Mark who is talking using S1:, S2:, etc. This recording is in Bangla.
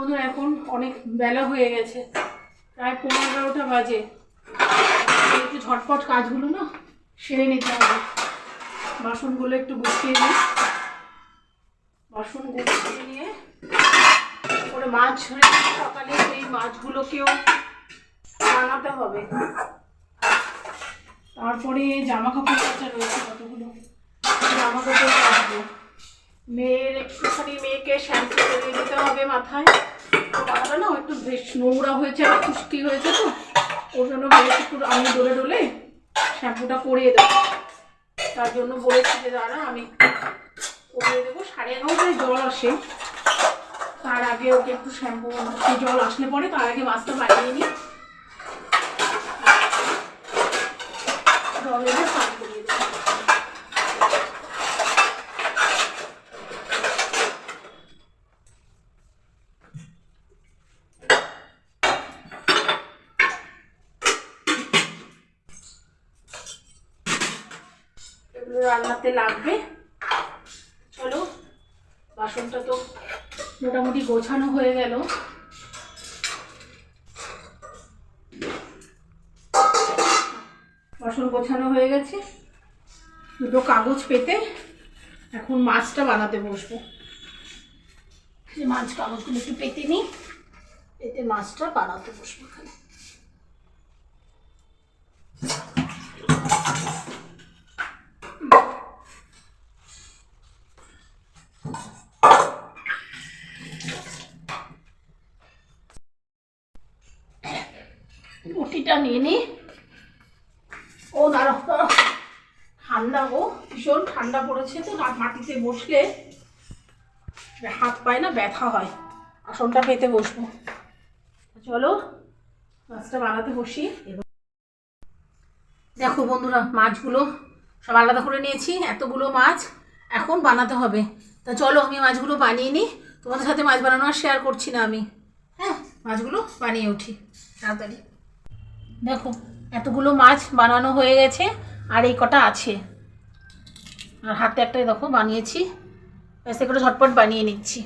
S1: বন্ধুরা এখন অনেক বেলা হয়ে গেছে, প্রায় 11:30 বাজে। একটু ঝটপট কাজগুলো না সেরে নিতে হবে। বাসনগুলো একটু গুছিয়ে নিই, বাসন গুছিয়ে নিয়ে তারপরে মাছ রেখে সকালে এই মাছগুলোকেও বানাতে হবে। তারপরে জামা কাপড় কাচা রয়েছে কতগুলো, জামা কাপড় কাচবো। মেয়েকে শ্যাম্পু করে দিতে হবে মাথায়। মাথাটা না একটু বেশ নোংরা হয়েছে আর খুশকি হয়েছে, তো ওর জন্য বেশ একটু আমি ডলে ডলে শ্যাম্পুটা করিয়ে দেবো। তার জন্য বলেছি যে দাঁড়া আমি করিয়ে দেবো। 11:30টায় জল আসে, তার আগে ওকে একটু শ্যাম্পু, সেই জল আসলে পরে তার আগে মাছটা বানিয়ে নিই, জল এনে স্নান করিয়ে দেবো। রান্নাতে লাগবে। চলো, বাসনটা তো মোটামুটি গোছানো হয়ে গেল। বাসন গোছানো হয়ে গেছে, দুটো কাগজ পেতে এখন মাছটা বানাতে বসবো। মাছ কাগজগুলো একটু পেতে নিই, পেতে মাছটা বানাতে বসবো। এখানে বটিটা নিয়ে নি। ও দাঁড়াও, ঠান্ডা গো, ভীষণ ঠান্ডা পড়েছে তো, মাটিতে বসলে হাত পায়ে না ব্যথা হয়। আসনটা পেতে বসবো। চলো মাছটা বানাতে বসি। দেখো বন্ধুরা, মাছগুলো সব আলাদা করে নিয়েছি। এতগুলো মাছ এখন বানাতে হবে। তা চলো আমি মাছগুলো বানিয়ে নিই। তোমাদের সাথে মাছ বানানো আর শেয়ার করছি না আমি। হ্যাঁ, মাছগুলো বানিয়ে উঠি তাড়াতাড়ি। দেখো এতগুলো মাছ বানানো হয়ে গেছে, আর এই কটা আছে, আর হাতে একটাই দেখো বানিয়েছি। ব্যাস করে ঝটপট বানিয়ে নিচ্ছি।